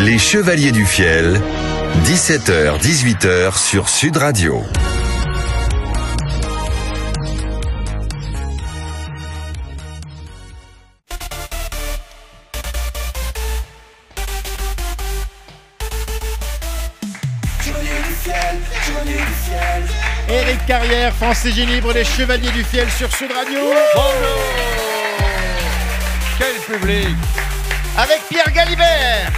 Les Chevaliers du Fiel, 17h-18h sur Sud Radio. Éric Carrière, Francis Libre, les Chevaliers du Fiel sur Sud Radio. Bonjour. Quel public. Avec Pierre Galibert.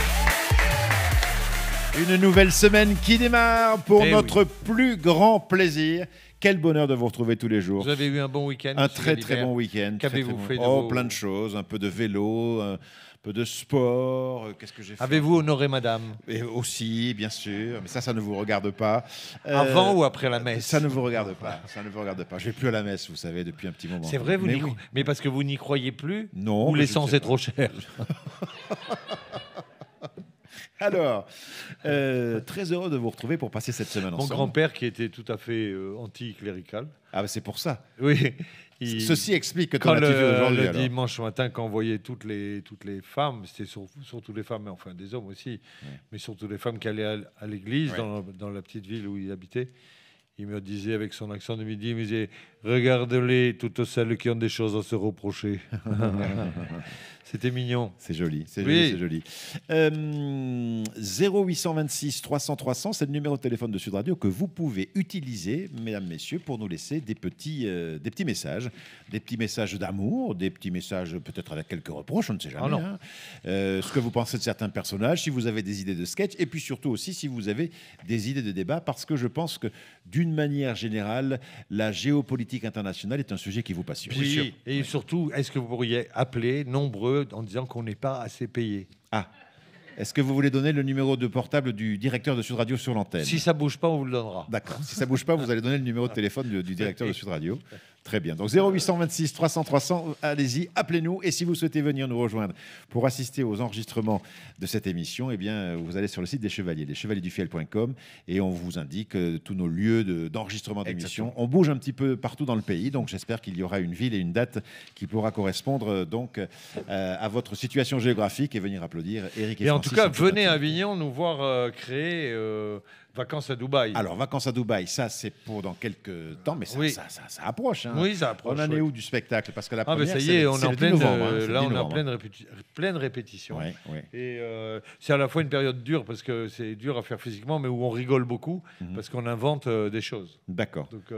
Une nouvelle semaine qui démarre pour notre plus grand plaisir. Quel bonheur de vous retrouver tous les jours. Vous avez eu un bon week-end. Un très très bon week-end. Qu'avez-vous fait de Oh, plein de choses. Un peu de vélo, un peu de sport. Qu'est-ce que j'ai fait? Avez-vous honoré madame? Et aussi, bien sûr. Mais ça ne vous regarde pas. Avant ou après la messe? Ça ne vous regarde pas. Ça ne vous regarde pas. Je vais plus à la messe, vous savez, depuis un petit moment. C'est vrai, oui. Mais parce que vous n'y croyez plus? Non. Ou l'essence est trop chère? Alors, très heureux de vous retrouver pour passer cette semaine ensemble. Mon grand-père qui était tout à fait anti-clérical. Ah, bah c'est pour ça. Oui. Ceci explique que quand ton attitude aujourd'hui. Le dimanche matin, quand on voyait toutes les femmes, c'était surtout les femmes, mais enfin des hommes aussi, mais surtout les femmes qui allaient à l'église dans la petite ville où il habitait. Il me disait avec son accent de midi, il me disait « Regardez-les, toutes celles qui ont des choses à se reprocher. » C'était mignon. C'est joli, c'est joli, c'est joli. 0826 300 300, c'est le numéro de téléphone de Sud Radio que vous pouvez utiliser, mesdames, messieurs, pour nous laisser des petits messages d'amour, des petits messages peut-être avec quelques reproches, on ne sait jamais. Hein. Ce que vous pensez de certains personnages, si vous avez des idées de sketch, et puis surtout aussi si vous avez des idées de débat, parce que je pense que d'une manière générale, la géopolitique internationale est un sujet qui vous passionne. Oui, et surtout, est-ce que vous pourriez appeler nombreux en disant qu'on n'est pas assez payé? Ah, est-ce que vous voulez donner le numéro de portable du directeur de Sud Radio sur l'antenne? Si ça bouge pas, on vous le donnera. D'accord. Si ça bouge pas, vous allez donner le numéro de téléphone du directeur de Sud Radio. Très bien. Donc 0826 300 300, allez-y, appelez-nous. Et si vous souhaitez venir nous rejoindre pour assister aux enregistrements de cette émission, eh bien, vous allez sur le site des Chevaliers, leschevalierduffiel.com, et on vous indique tous nos lieux d'enregistrement d'émissions. On bouge un petit peu partout dans le pays, donc j'espère qu'il y aura une ville et une date qui pourra correspondre donc à votre situation géographique et venir applaudir Éric et Francis. En tout cas, venez à Avignon nous voir créer Vacances à Dubaï. Alors, Vacances à Dubaï, ça c'est pour dans quelques temps, mais ça approche. Hein. Oui, ça approche. On en est où du spectacle? Parce que la première, ça y est, on est en pleine novembre, répétition. Ouais. Et c'est à la fois une période dure, parce que c'est dur à faire physiquement, mais où on rigole beaucoup, parce qu'on invente des choses. D'accord. Donc,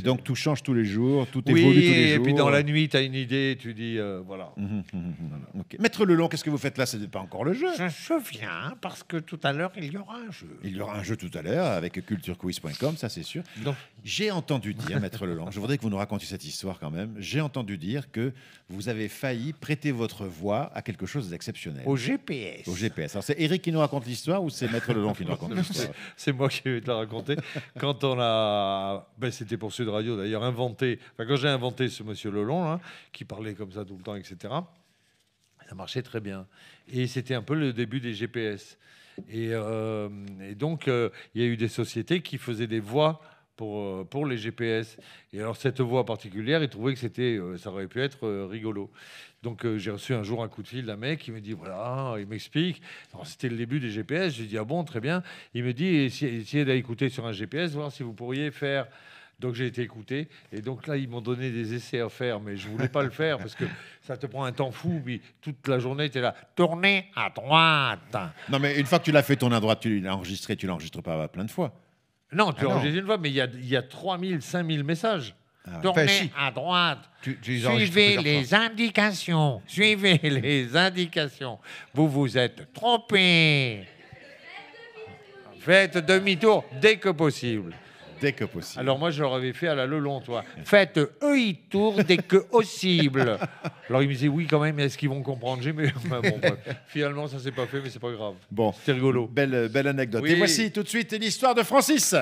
donc tout change tous les jours, tout évolue tous les jours. Et puis dans la nuit, tu as une idée, tu dis, voilà. Okay. Maître Lelon, qu'est-ce que vous faites là? Ce n'est pas encore le jeu. Je viens, parce que tout à l'heure, il y aura un jeu. Il y aura un jeu tout à l'heure avec culturequiz.com, ça c'est sûr. Donc, j'ai entendu dire, Maître Lelon, je voudrais que vous nous racontiez cette histoire quand même. J'ai entendu dire que vous avez failli prêter votre voix à quelque chose d'exceptionnel. Au GPS. Au GPS. Alors c'est Éric qui nous raconte l'histoire ou c'est Maître Lelon qui nous raconte l'histoire? C'est moi qui vais te la raconter. Quand on a, c'était pour Sud Radio d'ailleurs, quand j'ai inventé ce monsieur Lelon, là, qui parlait comme ça tout le temps, etc., ça marchait très bien. Et c'était un peu le début des GPS. Et donc, il y a eu des sociétés qui faisaient des voix pour les GPS. Et alors, cette voix particulière, ils trouvaient que ça aurait pu être rigolo. Donc, j'ai reçu un jour un coup de fil d'un mec qui me dit, voilà, il m'explique. Alors, c'était le début des GPS. J'ai dit, ah bon, très bien. Il me dit, essayez d'aller écouter sur un GPS, voir si vous pourriez faire... Donc j'ai été écouté, et donc là ils m'ont donné des essais à faire, mais je voulais pas le faire parce que ça te prend un temps fou, puis toute la journée tu es là, tournez à droite. Non mais une fois que tu l'as fait tourner à droite, tu l'enregistres pas plein de fois. Non, tu l'enregistres une fois, mais il y a 3000, 5000 messages. Tournez à droite, suivez les indications, vous vous êtes trompé. Faites demi-tour dès que possible. Dès que possible. Alors moi, je leur avais fait à la Lelon, toi. Faites tour dès que possible. Alors ils me disaient oui quand même, mais est-ce qu'ils vont comprendre? Finalement, ça s'est pas fait, mais c'est pas grave. Bon, c'était rigolo. Belle anecdote. Oui. Et voici tout de suite l'histoire de Francis.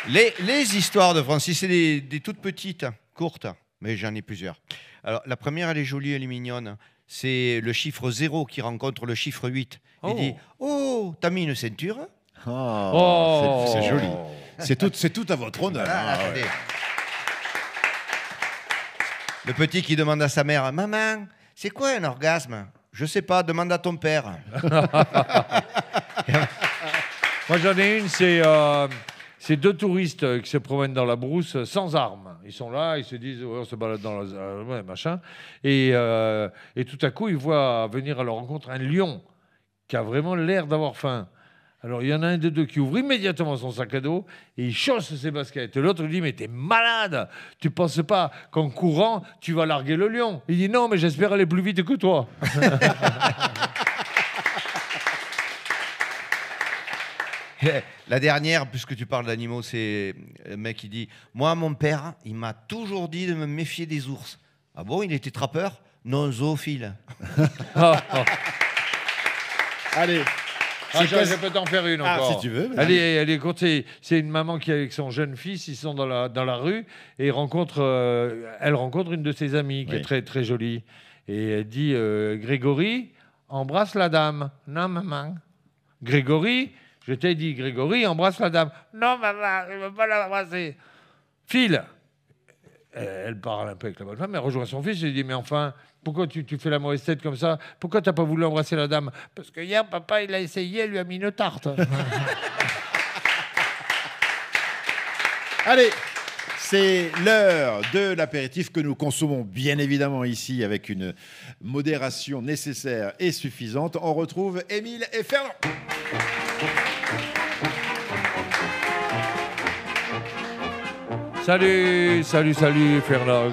Les histoires de Francis, c'est des toutes petites, courtes, mais j'en ai plusieurs. Alors la première, elle est jolie, elle est mignonne. C'est le chiffre 0 qui rencontre le chiffre 8. Il dit « Oh, t'as mis une ceinture ?» C'est joli. C'est tout à votre honneur. Attendez. Le petit qui demande à sa mère « Maman, c'est quoi un orgasme ?» Je sais pas, demande à ton père. Moi, j'en ai une, c'est deux touristes qui se promènent dans la brousse sans armes. Ils sont là, ils se disent, ouais, on se balade dans la... ouais, machin. Et tout à coup, ils voient venir à leur rencontre un lion qui a vraiment l'air d'avoir faim. Alors, il y en a un des deux qui ouvre immédiatement son sac à dos et il chausse ses baskets. Et l'autre lui dit, mais t'es malade. Tu penses pas qu'en courant, tu vas larguer le lion? Il dit, non, mais j'espère aller plus vite que toi. La dernière, puisque tu parles d'animaux, c'est un mec qui dit « Moi, mon père, il m'a toujours dit de me méfier des ours. » Ah bon, il était trappeur? Non, zoophile. Allez. Je peux t'en faire une encore. Si tu veux. Elle est courte. C'est une maman qui est avec son jeune fils. Ils sont dans la rue et elle rencontre une de ses amies qui est très, très jolie. Et elle dit Grégory, embrasse la dame. Non, maman. Grégory, je t'ai dit, Grégory, embrasse la dame. Non, maman, je ne veux pas l'embrasser. Phil, elle parle un peu avec la bonne femme, elle rejoint son fils. Elle dit, mais enfin, pourquoi tu fais la mauvaise tête comme ça? Pourquoi tu n'as pas voulu embrasser la dame? Parce que hier, papa, il a essayé, elle lui a mis une tarte. Allez, c'est l'heure de l'apéritif que nous consommons bien évidemment ici avec une modération nécessaire et suffisante. On retrouve Émile et Fernand. Salut, Fernand.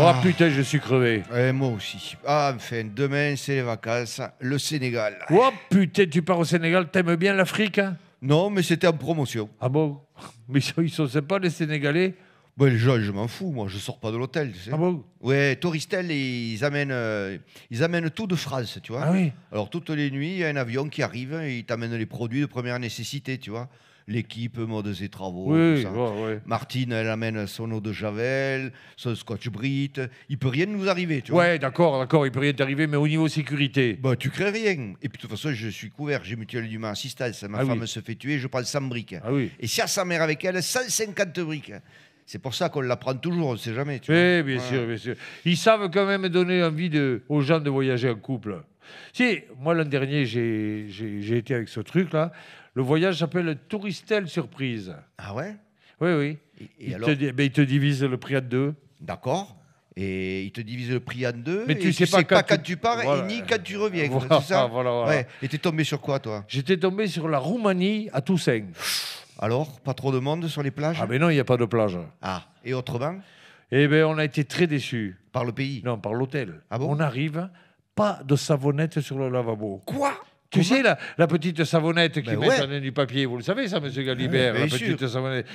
Oh putain, je suis crevé. Moi aussi. Ah, enfin, demain, c'est les vacances. Le Sénégal. Oh putain, tu pars au Sénégal, t'aimes bien l'Afrique, hein? Non, mais c'était en promotion. Ah bon? Mais ils sont sympas, les Sénégalais? Les gens, je m'en fous, moi, je sors pas de l'hôtel, tu sais. Ah bon? Ouais, Touristel, ils amènent tout de France, tu vois. Ah oui? Alors, toutes les nuits, il y a un avion qui arrive et il t'amène les produits de première nécessité, tu vois. L'équipe, modes et travaux, Oui, tout ça. ouais. Martine, elle amène son eau de Javel, son scotch Brit. Il peut rien nous arriver, tu vois. Ouais, d'accord, il peut rien t'arriver, mais au niveau sécurité. Bah, tu crées rien. Et puis, de toute façon, je suis couvert. J'ai Mutuelle d'Humain Assistance. Ma femme se fait tuer, je prends 100 briques. Ah oui. Et si à sa mère avec elle, 150 briques. C'est pour ça qu'on la prend toujours, on ne sait jamais. Tu Oui, vois. bien sûr, bien sûr. Ils savent quand même donner envie aux gens de voyager en couple. Si, moi, l'an dernier, j'ai été avec ce truc-là. Le voyage s'appelle Touristel Surprise. Ah ouais? Oui. Et Il te divise le prix à deux. D'accord. Et il te divise le prix en deux. Mais et tu sais pas quand tu pars voilà. et ni quand tu reviens. Voilà, c'est ça? voilà. Ouais. Et t'es tombé sur quoi, toi? J'étais tombé sur la Roumanie à Toussaint. Alors, pas trop de monde sur les plages? Ah, mais non, il n'y a pas de plage. Ah, et autrement? Eh bien, on a été très déçus. Par le pays? Non, par l'hôtel. Ah bon? On arrive, pas de savonnette sur le lavabo. Quoi? Tu sais, la petite savonnette qui met ouais. du papier, vous le savez, ça, monsieur Galibert, bien la sûr. petite savonnette.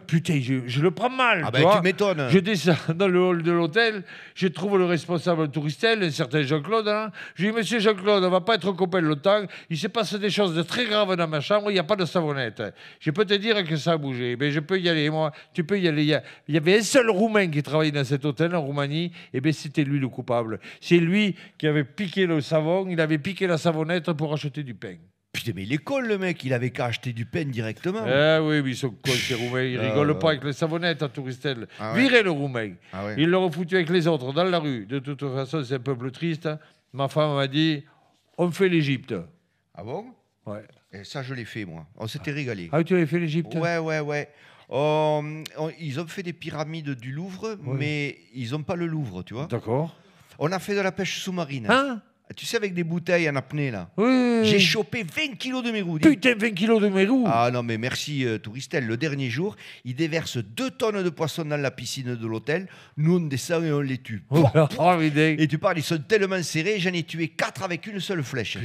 Putain, je le prends mal. Ah tu vois. tu m'étonnes. Je descends dans le hall de l'hôtel, je trouve le responsable Touristel, un certain Jean-Claude. Hein. Je dis, monsieur Jean-Claude, on va pas être copains longtemps. Il se passe des choses de très graves dans ma chambre, il n'y a pas de savonnette. Je peux te dire que ça a bougé. Mais je peux y aller, moi. Tu peux y aller. Il y avait un seul Roumain qui travaillait dans cet hôtel en Roumanie, et bien c'était lui le coupable. C'est lui qui avait piqué le savon, il avait piqué la savonnette pour acheter du pain. Putain, mais il est con, le mec. Il avait qu'à acheter du pain directement. Ah oui, mais ils sont cons, ces Roumains. Ils rigolent pas avec les savonnettes à Touristel. Ah ouais. Virez le Roumain. Ah ouais. Ils l'ont foutu avec les autres dans la rue. De toute façon, c'est un peuple triste. Ma femme m'a dit, on fait l'Égypte. Ah bon? Ouais. Et ça, je l'ai fait, moi. On s'était régalé. Ah, tu avais fait l'Égypte? Ouais. Ils ont fait des pyramides du Louvre, mais ils n'ont pas le Louvre, tu vois. D'accord. On a fait de la pêche sous-marine. Hein? Tu sais, avec des bouteilles en apnée, là. Oui. J'ai chopé 20 kilos de mérou. Putain, 20 kilos de mérou. Ah non, mais merci, Touristel. Le dernier jour, ils déversent 2 tonnes de poissons dans la piscine de l'hôtel. Nous, on descend et on les tue. Et tu parles, ils sont tellement serrés, j'en ai tué 4 avec une seule flèche.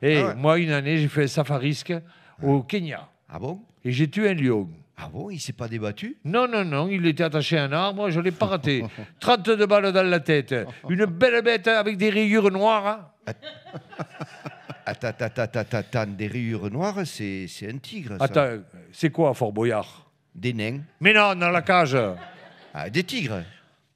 Et Ah ouais. moi, une année, j'ai fait un safarisque au Kenya. Ah bon? Et j'ai tué un lion. Ah bon, il s'est pas débattu? Non, il était attaché à un arbre, je ne l'ai pas raté. 32 balles dans la tête. Une belle bête avec des rayures noires. Attends, des rayures noires, c'est un tigre, ça. Attends, c'est quoi, Fort Boyard? Des nains. Mais non, dans la cage. Ah, des tigres.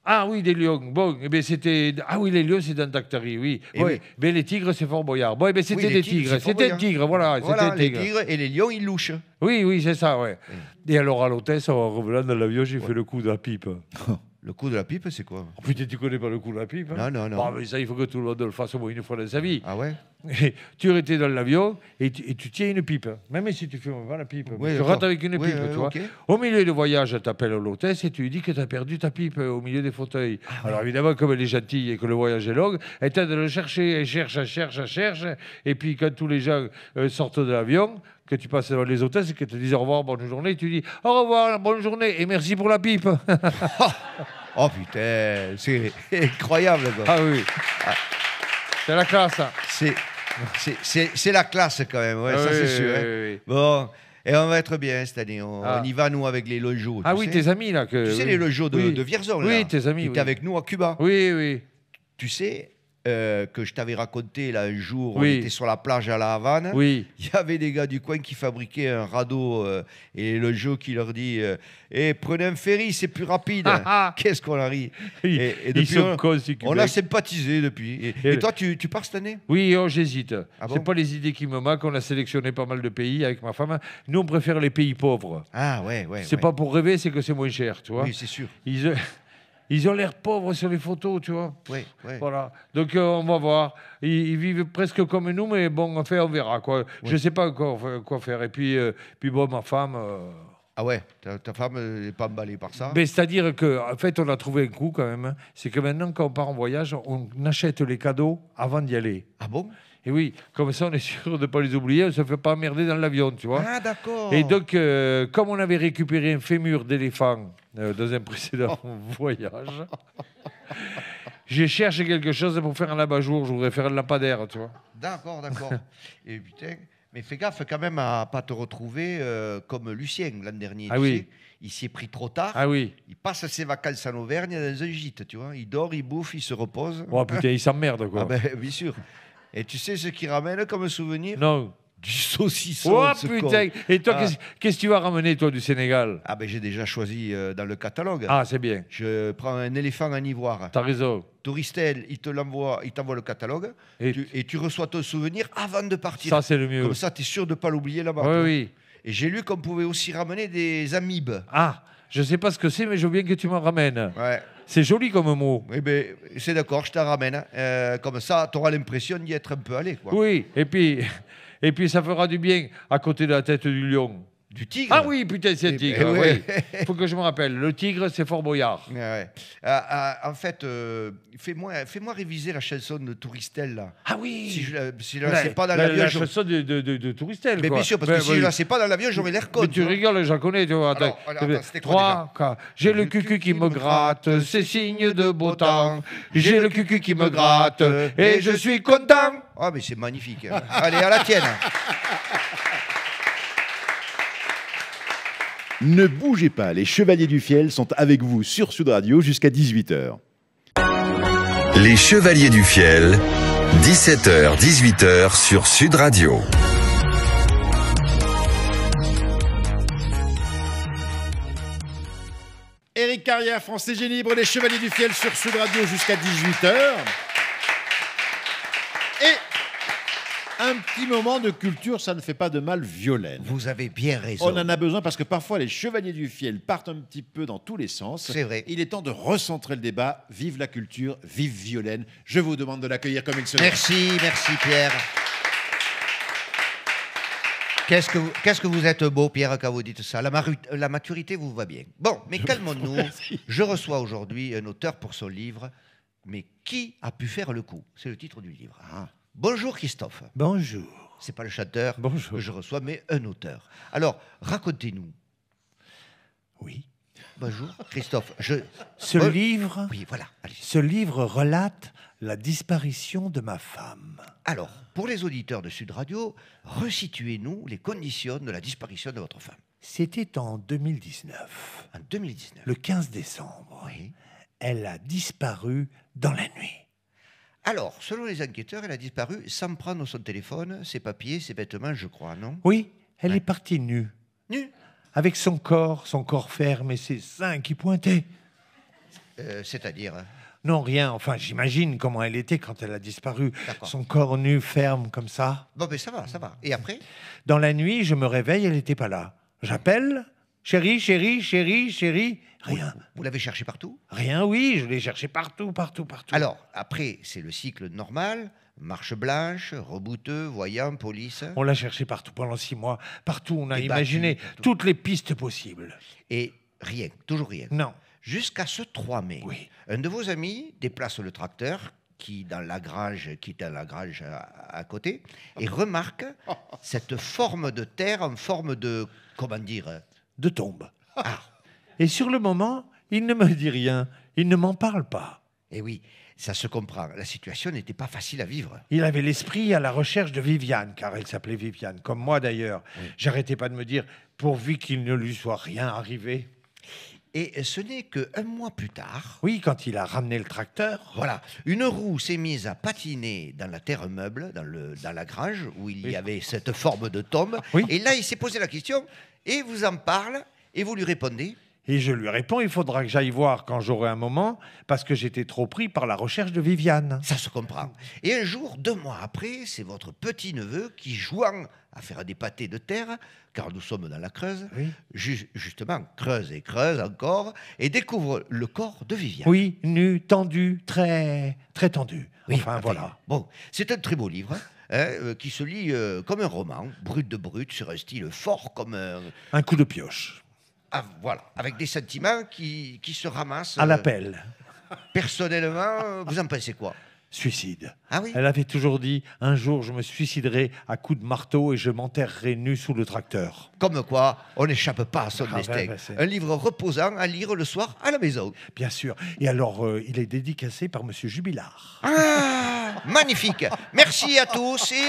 Ah oui, des lions. Bon, eh bien, c'était... Ah oui, les lions, c'est dans Dactari, oui. Eh oui. Mais les tigres, c'est Fort Boyard. Bon, eh bien, c'était Oui, les des tigres, tigres. c'est Fort C'était un Boyard. tigre, voilà. Voilà, c'était un les tigre. tigres et les lions, ils louchent. Oui, c'est ça, ouais. Et alors, à l'hôtesse, en revenant de l'avion, j'ai fait le coup de la pipe. Le coup de la pipe, c'est quoi? Oh, putain, tu connais pas le coup de la pipe, hein? Non, non, non. Bon, mais ça, il faut que tout le monde le fasse au moins une fois dans sa vie. Ah ouais? Tu étais dans l'avion et tu tiens une pipe. Même si tu fumes pas la pipe. Oui, tu d'accord. rentres avec une Oui, pipe, tu vois. ok. Au milieu du voyage, tu appelles l'hôtesse et tu lui dis que tu as perdu ta pipe au milieu des fauteuils. Alors évidemment, comme elle est gentille et que le voyage est long, elle t'aide à le chercher. Elle cherche, elle cherche, elle cherche. Et puis quand tous les gens sortent de l'avion, que tu passes devant les hôtesses et qu'elles te disent au revoir, bonne journée, tu dis au revoir, bonne journée et merci pour la pipe. Oh putain, c'est incroyable, quoi. Ah oui. C'est la classe. Hein. C'est la classe quand même, ouais, Ah ça oui, c'est sûr. oui, Hein. oui, oui. Bon, et on va être bien cette année. On y va, nous, avec les lojos. Ah tu oui, sais. tes amis là. Que, Tu sais, oui. les lojos Oui. de Vierzon, Oui, là, tes amis. qui Oui. étaient avec nous à Cuba. Oui, oui. Tu sais que je t'avais raconté là un jour, Oui. on était sur la plage à La Havane. Oui. Il y avait des gars du coin qui fabriquaient un radeau et le jeu qui leur dit prenez un ferry, c'est plus rapide. Qu'est-ce qu'on a ri. Et Ils depuis, sont cons, ces on Cubains. a sympathisé depuis. Et toi, tu pars cette année? Oui, oh, j'hésite. Ah bon? C'est pas les idées qui me manquent. On a sélectionné pas mal de pays avec ma femme. Nous, on préfère les pays pauvres. Ah ouais. C'est pas pour rêver, c'est que c'est moins cher, tu vois. Oui, c'est sûr. Ils ont l'air pauvres sur les photos, tu vois. Ouais. Voilà. Donc on va voir. Ils vivent presque comme nous, mais bon, enfin, on verra quoi. Je sais pas encore quoi faire. Et puis bon, ma femme. Ah ouais, ta femme n'est pas emballée par ça? Ben, c'est-à-dire qu'en fait, on a trouvé un coup quand même. Hein. C'est que maintenant, quand on part en voyage, on achète les cadeaux avant d'y aller. Ah bon? Et oui, comme ça, on est sûr de ne pas les oublier. On ne se fait pas emmerder dans l'avion, tu vois. Ah d'accord. Et donc, comme on avait récupéré un fémur d'éléphant dans un précédent voyage, je cherche quelque chose pour faire un abat-jour. Je voudrais faire un lampadaire, tu vois. D'accord. Et putain, mais fais gaffe quand même à pas te retrouver comme Lucien l'an dernier. Ah tu oui. sais. Il s'y est pris trop tard. Ah oui. Il passe ses vacances en Auvergne dans un gîte, tu vois. Il dort, il bouffe, il se repose. Oh putain, il s'emmerde, quoi. Ah ben, bien sûr. Et tu sais ce qu'il ramène comme souvenir? Non. Du saucisson. Oh ce putain. con. Et toi, Ah. qu'est-ce que tu vas ramener, toi, du Sénégal? Ah ben j'ai déjà choisi dans le catalogue. Ah, c'est bien. Je prends un éléphant en ivoire. T'as raison. Touristel, il t'envoie le catalogue Et et tu reçois ton souvenir avant de partir. ça, c'est le mieux. Comme ça, tu es sûr de ne pas l'oublier là-bas. Oui, oui. Et j'ai lu qu'on pouvait aussi ramener des amibes. Ah, je sais pas ce que c'est, mais je veux bien que tu m'en ramènes. Ouais. C'est joli comme mot. Eh ben, c'est d'accord, je t'en ramène. Comme ça, tu auras l'impression d'y être un peu allé. Quoi. Oui, et puis ça fera du bien à côté de la tête du lion. Du tigre. Ah oui, putain, c'est un Eh tigre. ben, oui. ouais. Faut que je me rappelle. Le tigre, c'est Fort Boyard. Ouais. En fait, fais-moi réviser la chanson de Touristel. Là. Ah oui. Si je la sais pas dans l'avion, la je... chanson de Touristel. Mais quoi. bien sûr, parce Ben, que si oui. je la sais pas dans l'avion, j'aurais l'air con. Mais tu rigoles, j'en connais, tu vois. Alors, attends, c'était quoi, 3, 4. J'ai le cucu qui me gratte, c'est signe de beau temps. J'ai le cucu qui me gratte, et je suis content. Ah, mais c'est magnifique. Allez, à la tienne. Ne bougez pas, les Chevaliers du Fiel sont avec vous sur Sud Radio jusqu'à 18h. Les Chevaliers du Fiel, 17h, 18h sur Sud Radio. Éric Carrière, Français Génie Libre, les Chevaliers du Fiel sur Sud Radio jusqu'à 18h. Et un petit moment de culture, ça ne fait pas de mal, Violaine. Vous avez bien raison. On en a besoin parce que parfois les Chevaliers du Fiel partent un petit peu dans tous les sens. C'est vrai. Il est temps de recentrer le débat. Vive la culture, vive Violaine. Je vous demande de l'accueillir comme il se doit. Merci Pierre. Qu'est-ce que vous êtes beau, Pierre, quand vous dites ça. La maturité vous va bien. Bon, mais calmons-nous. Je reçois aujourd'hui un auteur pour son livre. Mais qui a pu faire le coup? C'est le titre du livre. Bonjour Christophe. Bonjour. C'est pas le chanteur Bonjour. que je reçois, mais un auteur. Alors, racontez-nous. Oui. Bonjour Christophe. Ce Bon- livre, Oui, voilà. Allez. ce livre relate la disparition de ma femme. Alors, pour les auditeurs de Sud Radio, resituez-nous les conditions de la disparition de votre femme. C'était en 2019, En 2019. le 15 décembre. Oui. Elle a disparu dans la nuit. Alors, selon les enquêteurs, elle a disparu sans prendre son téléphone, ses papiers, ses vêtements, je crois, non? Oui, elle Ouais. est partie nue, Nu. avec son corps ferme et ses seins qui pointaient. C'est-à-dire... Non, rien. Enfin, j'imagine comment elle était quand elle a disparu. D'accord. Son corps nu, ferme, comme ça. Bon, ben ça va, ça va. Et après? Dans la nuit, je me réveille, elle n'était pas là. J'appelle, chérie, chérie, chérie, chérie, Rien. Vous l'avez cherché partout? Rien, oui, je l'ai cherché partout, partout, partout. Alors, après, c'est le cycle normal, marche blanche, rebouteux, voyant, police. On l'a cherché partout pendant 6 mois. Partout, on a Et imaginé battu, toutes les pistes possibles. Et rien, toujours rien. Non. Jusqu'à ce 3 mai, Oui. un de vos amis déplace le tracteur qui est dans la grange à côté et remarque cette forme de terre en forme de, comment dire, De tombe. Et sur le moment, il ne me dit rien. Il ne m'en parle pas. Eh oui, ça se comprend. La situation n'était pas facile à vivre. Il avait l'esprit à la recherche de Viviane, car elle s'appelait Viviane, comme moi d'ailleurs. J'arrêtais pas de me dire, pourvu qu'il ne lui soit rien arrivé. Et ce n'est qu'un mois plus tard, Oui, quand il a ramené le tracteur. voilà, une roue s'est mise à patiner dans la terre meuble, dans la grange, où il y avait cette forme de tombe. Oui. Et là, il s'est posé la question, et vous en parle, et vous lui répondez. Et je lui réponds, il faudra que j'aille voir quand j'aurai un moment, parce que j'étais trop pris par la recherche de Viviane. Ça se comprend. Et un jour, 2 mois après, c'est votre petit-neveu qui, jouant à faire des pâtés de terre, car nous sommes dans la Creuse, Oui. justement, creuse et creuse encore, et découvre le corps de Viviane. Oui, nu, tendu, très, très tendu. Oui, Enfin, voilà. Bon, c'est un très beau livre qui se lit comme un roman, brut de brut, sur un style fort comme un... Un coup de pioche. Ah, voilà, avec des sentiments qui se ramassent. À l'appel. Personnellement, vous en pensez quoi? Suicide. Ah oui? Elle avait toujours dit, un jour je me suiciderai à coups de marteau et je m'enterrerai nu sous le tracteur. Comme quoi, on n'échappe pas à son Ah, destin. ouais, c'est- Un livre reposant à lire le soir à la maison. Bien sûr. Et alors, il est dédicacé par Monsieur Jubilard. Ah, magnifique. Merci à tous et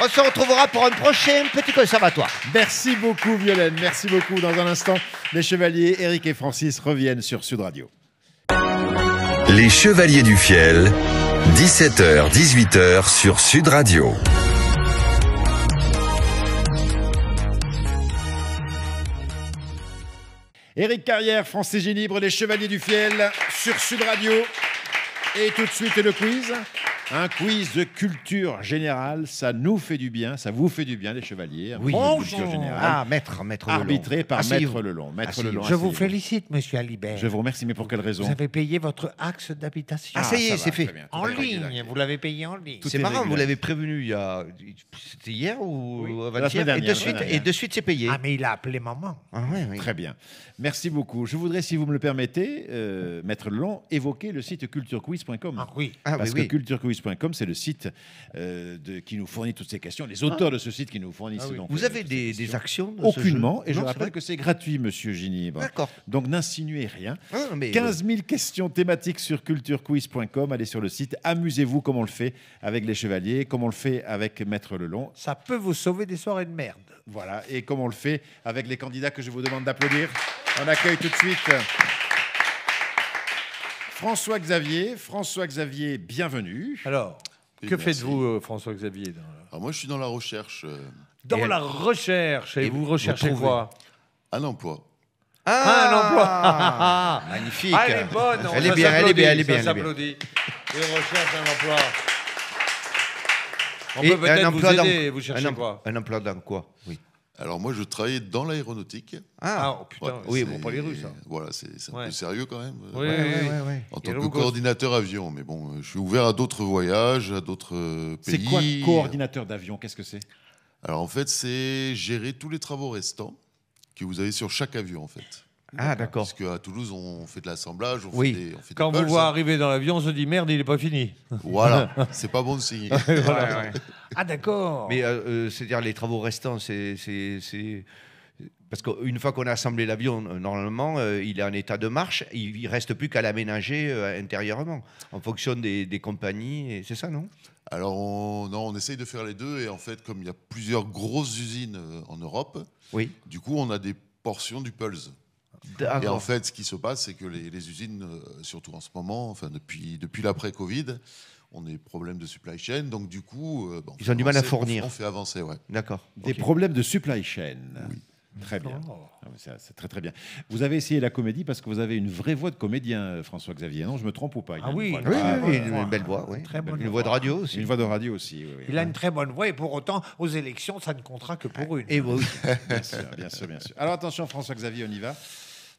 on se retrouvera pour un prochain petit conservatoire. Merci beaucoup, Violaine. Merci beaucoup. Dans un instant, les chevaliers Eric et Francis reviennent sur Sud Radio. Les Chevaliers du Fiel, 17h-18h sur Sud Radio. Éric Carrière, Francis Ginibre, les Chevaliers du Fiel sur Sud Radio. Et tout de suite le quiz. Un quiz de culture générale, ça nous fait du bien, ça vous fait du bien, les chevaliers. Un Oui. quiz de culture générale. Ah, maître Lelon. Arbitré par Asseyez-vous. Maître Lelon. Maître Asseyez-vous. Lelon, Je vous asseyez-vous. félicite, Monsieur Alibert. Je vous remercie, mais pour quelle raison? Vous avez payé votre axe d'habitation. Ah, ça y est, va, c'est fait. très bien. En Tout est ligne, réglé. vous l'avez payé en ligne. Tout C'est est marrant, réglé. vous l'avez prévenu il y a... C'était hier ou Oui, avant-hier, la semaine dernière, et la semaine dernière. de suite c'est payé. Ah, mais il a appelé maman. Ah, oui, oui. Très bien. Merci beaucoup. Je voudrais, si vous me le permettez, Maître Lelon, évoquer le site culturequiz.com. Ah oui. Ah, Parce oui, que oui. culturequiz.com, c'est le site qui nous fournit toutes ces questions. Les auteurs de ce site qui nous fournissent. Ah oui. donc, Vous avez toutes ces des questions. actions de Aucunement. ce jeu? Et je Non, c'est rappelle vrai que c'est gratuit, monsieur Ginibre. D'accord. Donc n'insinuez rien. Ah, mais, 15 000 questions thématiques sur culturequiz.com. Allez sur le site. Amusez-vous comme on le fait avec les chevaliers, comme on le fait avec Maître Lelon. Ça peut vous sauver des soirées de merde. Voilà. Et comme on le fait avec les candidats que je vous demande d'applaudir. On accueille tout de suite François Xavier. François Xavier, bienvenue. Alors, Oui, que merci. faites-vous, François-Xavier Alors moi, je suis dans la recherche dans Et la recherche. Et vous recherchez trouvez. quoi? un emploi. Un emploi. Magnifique. Ah, elle est bonne. Elle est ça bien, elle est bien, elle est s'applaudit, bien, ça elle est bien. s'applaudit. Et on recherche un emploi. On Et peut peut-être vous dans- aider. Vous cherchez un quoi? Un emploi dans quoi? Oui. Alors moi, je travaillais dans l'aéronautique. Ah, oh, putain. Ouais, Oui, c'est- bon, pas les Russes, ça. Voilà, c'est un Ouais. peu sérieux quand même. Oui, Ouais, oui, ouais, oui. ouais, ouais. En Et tant que low cost. coordinateur avion, mais bon, je suis ouvert à d'autres voyages, à d'autres C'est pays. quoi coordinateur d'avion? Qu'est-ce que c'est? Alors en fait, c'est gérer tous les travaux restants que vous avez sur chaque avion en fait. Ah, d'accord. Parce qu'à Toulouse, on fait de l'assemblage, on Oui. fait des, on fait des Quand vous pulses, voyez hein. arriver dans l'avion, on se dit merde, il n'est pas fini. Voilà, c'est pas bon de signer. Voilà. Ah, d'accord. Mais c'est-à-dire les travaux restants, c'est parce qu'une fois qu'on a assemblé l'avion, normalement, il est en état de marche. Il ne reste plus qu'à l'aménager intérieurement, en fonction des compagnies. Et c'est ça, non? Alors on essaye de faire les deux et en fait, comme il y a plusieurs grosses usines en Europe, Oui. du coup, on a des portions du Pulse. Et D'accord. en fait, ce qui se passe, c'est que les usines, surtout en ce moment, enfin depuis l'après-Covid, on a des problèmes de supply chain. Donc du coup, on Ils fait ont du mal à avancer- fournir. On fait avancer, ouais. D'accord. Des Ok. problèmes de supply chain. Très bien. Oh. Ah oui, c'est très très bien. Vous avez essayé la comédie parce que vous avez une vraie voix de comédien, François Xavier. Non, je me trompe ou pas? Il y a Ah une oui, voix de- Oui, Ah, oui, ouais. une belle voix. Oui. Très bonne Une voix de voix. radio aussi. Une voix de radio aussi. Oui, oui. Il a une très bonne voix et pour autant, aux élections, ça ne comptera que pour une. Et oui. Bien sûr, bien sûr, bien sûr. Alors attention, François Xavier, on y va.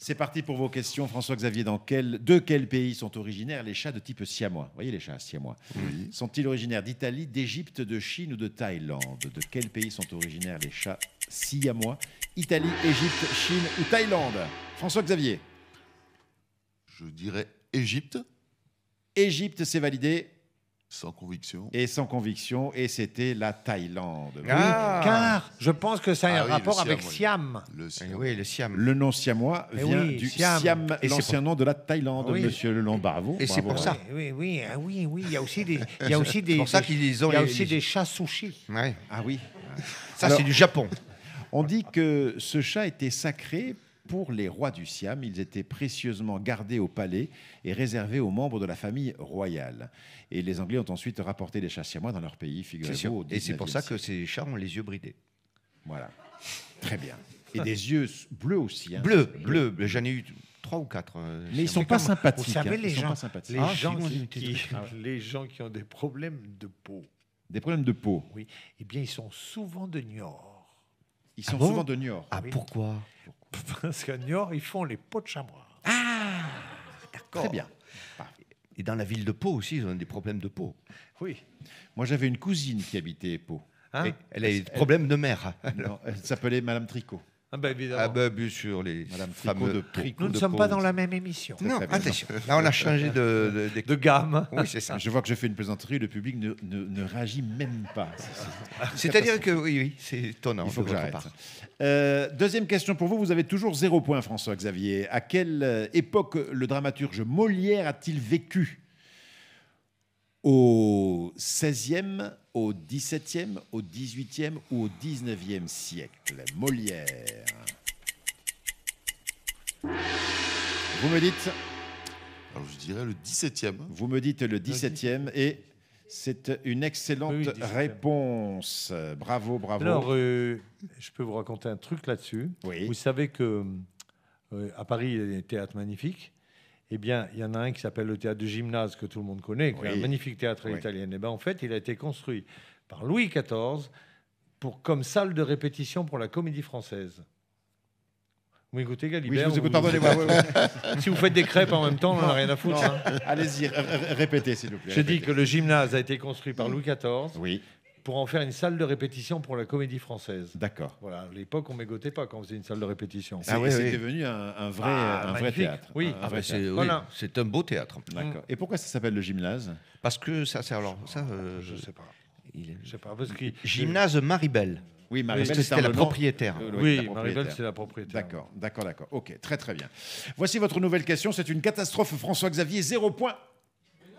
C'est parti pour vos questions. François-Xavier, de quel pays sont originaires les chats de type siamois? Vous voyez les chats siamois. Oui. Sont-ils originaires d'Italie, d'Égypte, de Chine ou de Thaïlande? De quel pays sont originaires les chats siamois? Italie, Égypte, Chine ou Thaïlande? François-Xavier. Je dirais Égypte, Égypte, c'est validé. sans conviction. Et sans conviction, et c'était la Thaïlande. Oui. Car je pense que ça a Ah un oui, le rapport Siam, avec oui. Siam. Le Siam. Oui, le Siam. Le nom siamois Eh vient oui, du Siam. Siam, Et c'est l'ancien nom de la Thaïlande, Oui. monsieur Lelon. Bravo. Et c'est bravo. pour ça. Oui. Il y a aussi des, il y a aussi des, C'est pour ça qu'ils ont il y a les- aussi des chats sushis. Ouais. Ah oui. Ça, Alors- c'est du Japon. On dit que ce chat était sacré pour les rois du Siam. Ils étaient précieusement gardés au palais et réservés aux membres de la famille royale. Et les Anglais ont ensuite rapporté les chats siamois dans leur pays, C'est sûr. figurez-vous. au Et c'est pour 19e ça que siècle. ces chats ont les yeux bridés. Voilà. Très bien. Et des yeux bleus aussi. Hein. Bleu. J'en ai eu 3 ou 4. Mais ils sont pas sympathiques. Vous savez, hein. les Ils sont gens- pas sympathiques. Les, Ah, gens si, moi, les gens qui ont des problèmes de peau, Des problèmes de peau. oui, eh bien, ils sont souvent de Niort. Ils sont bon souvent de Niort. Ah, pourquoi? Parce qu'à Niort, ils font les peaux de chamois. Très bien. Et dans la ville de Pau aussi, ils ont des problèmes de peau. Oui. Moi, j'avais une cousine qui habitait Pau. Hein Et elle a des problèmes de mer. Non, elle s'appelait Madame Tricot. Ah ben évidemment. Ah bah, bien sûr, les Madame fameux Tricot de Pau. Nous ne sommes pas dans la même émission. Non, très bien. attention. Là, on a changé de... de gamme. Oui, c'est ça. Je vois que je fais une plaisanterie, le public ne réagit même pas. C'est-à-dire que, oui, c'est étonnant. Il faut de que votre j'arrête. part. Deuxième question pour vous. Vous avez toujours 0 point, François-Xavier. À quelle époque le dramaturge Molière a-t-il vécu? Au 16e, au 17e, au 18e ou au 19e siècle? Molière. Vous me dites, Alors je dirais le 17e. vous me dites le 17e et c'est une excellente Oui, 17e. réponse. Bravo, bravo. Alors, je peux vous raconter un truc là-dessus. Oui. Vous savez que à Paris, il y a des théâtres magnifiques. Eh bien, il y en a un qui s'appelle le théâtre de Gymnase, que tout le monde connaît, qui est Oui. un magnifique théâtre Oui. italien. Et ben, en fait, il a été construit par Louis XIV comme salle de répétition pour la Comédie Française. Vous m'écoutez, Oui, Galibert? je vous écoute, ou- pardonnez-moi. oui, oui. Si vous faites des crêpes en même temps, on n'en a rien à foutre. Non. hein. Allez-y, répétez, s'il vous plaît. Je dis répétez. que le gymnase a été construit par Louis XIV Oui, pour en faire une salle de répétition pour la Comédie Française. d'accord. Voilà, à l'époque, on mégotait pas quand on faisait une salle de répétition. C'est Ah oui, c'est oui. devenu un vrai, Ah, un vrai magnifique. théâtre. Oui. Un Ah vrai bah, c'est théâtre. oui, Voilà. c'est un beau théâtre. D'accord. Et pourquoi ça s'appelle le gymnase? Parce que ça, c'est alors ça. Je sais pas. il est- Je sais pas parce que Gymnase Maribel. Oui, Parce Maribel, que c'était la le nom- propriétaire. oui, la Maribel, propriétaire. c'est la propriétaire. D'accord. Ok, très très bien. Voici votre nouvelle question. C'est une catastrophe, François-Xavier. 0 point.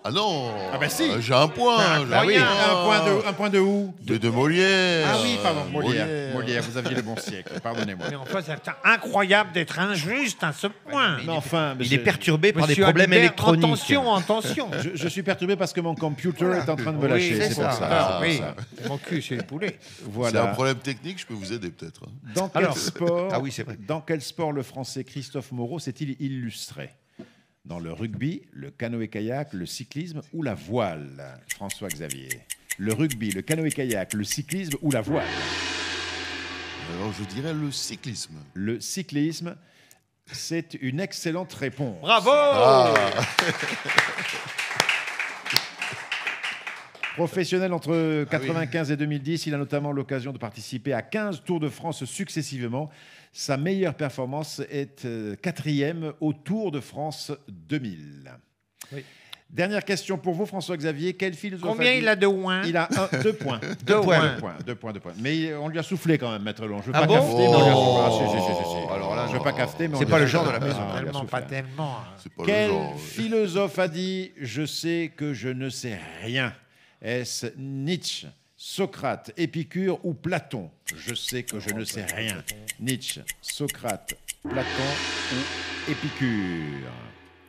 Ah non. Ah bah si. J'ai un point. j'ai Ah oui, point. un point de où? De Molière. Ah oui, pardon, Molière. Vous aviez le bon siècle. Pardonnez-moi. Mais enfin, c'est incroyable d'être injuste à ce point. Mais enfin, Il monsieur- est perturbé par des Monsieur problèmes Albert, électroniques. Attention. je suis perturbé parce que mon computer est en train de me Oui, lâcher. c'est C'est pour ça. ça. Ah, c'est oui, pour ça. mon cul, c'est le poulet. C'est un Voilà. problème technique, je peux vous aider peut-être. Dans quel Alors- sport Ah oui, c'est vrai. Dans quel sport le Français Christophe Moreau s'est-il illustré? Dans le rugby, le canoë-kayak, le cyclisme ou la voile? François-Xavier. Le rugby, le canoë-kayak, le cyclisme ou la voile? Alors je dirais le cyclisme. Le cyclisme, c'est une excellente réponse. Bravo. Professionnel entre 95 et 2010, il a notamment l'occasion de participer à 15 Tours de France successivement. Sa meilleure performance est 4e au Tour de France 2000. Oui. Dernière question pour vous, François-Xavier. Quel philosophe Combien dit- il a de ouin? Il a 2 points. Deux points. Deux points. Mais on lui a soufflé quand même, Maître Long. Je veux Ah pas bon cafeter, mais on lui a soufflé. Oh. Ah, si. Alors là, je veux non. pas cafeter, mais on C'est lui pas a le soufflé. genre de la maison. Ah, on lui a Tellement, soufflé. pas tellement. C'est pas Quel le genre. philosophe a dit « Je sais que je ne sais rien » Est-ce Nietzsche, Socrate, Épicure ou Platon? Je sais que je ne sais rien. Nietzsche, Socrate, Platon ou Épicure?